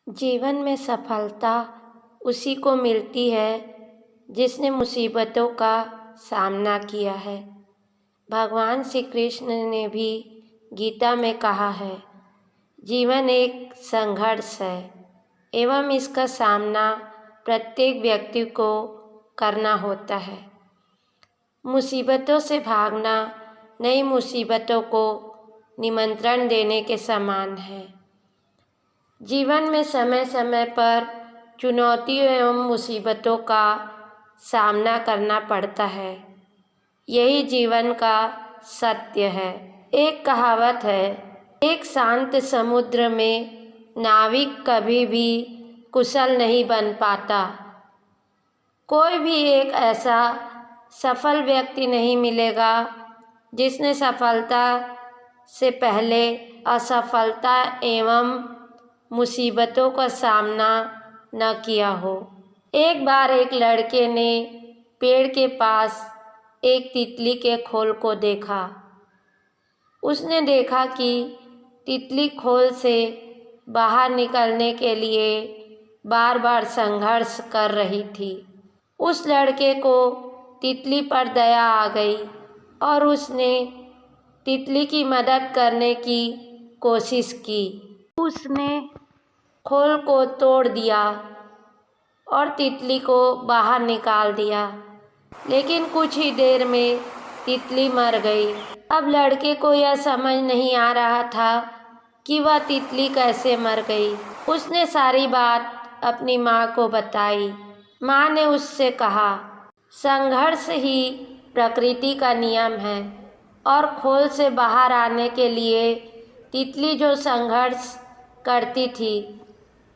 जीवन में सफलता उसी को मिलती है जिसने मुसीबतों का सामना किया है। भगवान श्री कृष्ण ने भी गीता में कहा है, जीवन एक संघर्ष है एवं इसका सामना प्रत्येक व्यक्ति को करना होता है। मुसीबतों से भागना नई मुसीबतों को निमंत्रण देने के समान है। जीवन में समय समय पर चुनौतियों एवं मुसीबतों का सामना करना पड़ता है। यही जीवन का सत्य है। एक कहावत है, एक शांत समुद्र में नाविक कभी भी कुशल नहीं बन पाता। कोई भी एक ऐसा सफल व्यक्ति नहीं मिलेगा जिसने सफलता से पहले असफलता एवं मुसीबतों का सामना न किया हो। एक बार एक लड़के ने पेड़ के पास एक तितली के खोल को देखा। उसने देखा कि तितली खोल से बाहर निकलने के लिए बार बार संघर्ष कर रही थी। उस लड़के को तितली पर दया आ गई और उसने तितली की मदद करने की कोशिश की। उसने खोल को तोड़ दिया और तितली को बाहर निकाल दिया, लेकिन कुछ ही देर में तितली मर गई। अब लड़के को यह समझ नहीं आ रहा था कि वह तितली कैसे मर गई। उसने सारी बात अपनी माँ को बताई। माँ ने उससे कहा, संघर्ष ही प्रकृति का नियम है और खोल से बाहर आने के लिए तितली जो संघर्ष करती थी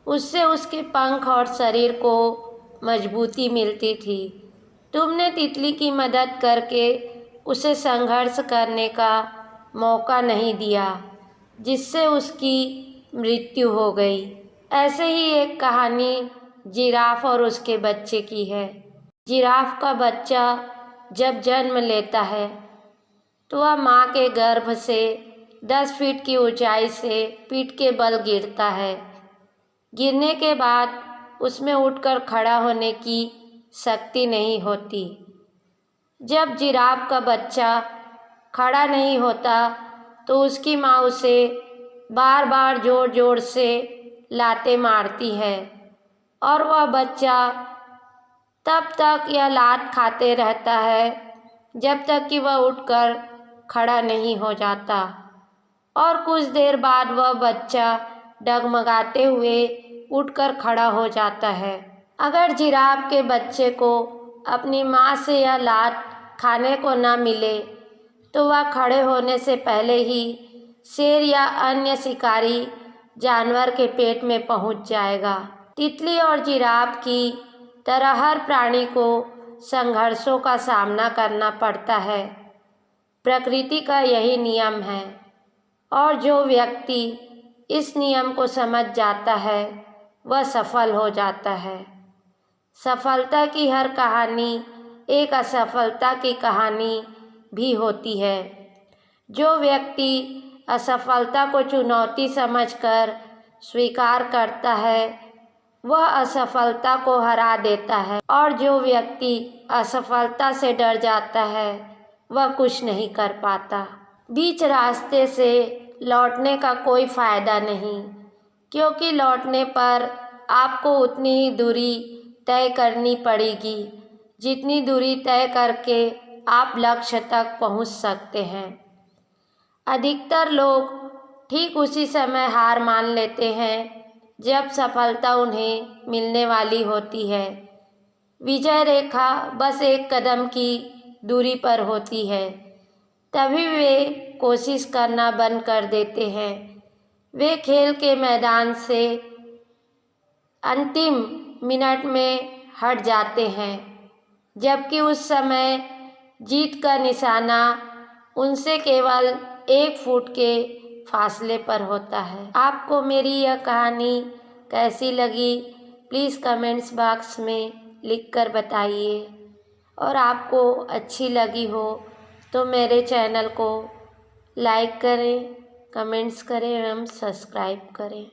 उससे उसके पंख और शरीर को मजबूती मिलती थी। तुमने तितली की मदद करके उसे संघर्ष करने का मौका नहीं दिया, जिससे उसकी मृत्यु हो गई। ऐसे ही एक कहानी जिराफ और उसके बच्चे की है। जिराफ का बच्चा जब जन्म लेता है तो वह माँ के गर्भ से 10 फीट की ऊंचाई से पीठ के बल गिरता है। गिरने के बाद उसमें उठकर खड़ा होने की शक्ति नहीं होती। जब जिराफ का बच्चा खड़ा नहीं होता तो उसकी माँ उसे बार बार जोर जोर से लातें मारती है और वह बच्चा तब तक यह लात खाते रहता है जब तक कि वह उठकर खड़ा नहीं हो जाता और कुछ देर बाद वह बच्चा डगमगाते हुए उठकर खड़ा हो जाता है। अगर जिराफ के बच्चे को अपनी माँ से यह लात खाने को न मिले तो वह खड़े होने से पहले ही शेर या अन्य शिकारी जानवर के पेट में पहुँच जाएगा। तितली और जिराफ की तरह हर प्राणी को संघर्षों का सामना करना पड़ता है। प्रकृति का यही नियम है और जो व्यक्ति इस नियम को समझ जाता है वह सफल हो जाता है। सफलता की हर कहानी एक असफलता की कहानी भी होती है। जो व्यक्ति असफलता को चुनौती समझकर स्वीकार करता है वह असफलता को हरा देता है और जो व्यक्ति असफलता से डर जाता है वह कुछ नहीं कर पाता। बीच रास्ते से लौटने का कोई फ़ायदा नहीं, क्योंकि लौटने पर आपको उतनी ही दूरी तय करनी पड़ेगी जितनी दूरी तय करके आप लक्ष्य तक पहुंच सकते हैं। अधिकतर लोग ठीक उसी समय हार मान लेते हैं जब सफलता उन्हें मिलने वाली होती है। विजय रेखा बस एक कदम की दूरी पर होती है, तभी वे कोशिश करना बंद कर देते हैं। वे खेल के मैदान से अंतिम मिनट में हट जाते हैं, जबकि उस समय जीत का निशाना उनसे केवल 1 फुट के फासले पर होता है। आपको मेरी यह कहानी कैसी लगी प्लीज़ कमेंट्स बॉक्स में लिखकर बताइए, और आपको अच्छी लगी हो तो मेरे चैनल को लाइक करें, कमेंट्स करें एवं सब्सक्राइब करें।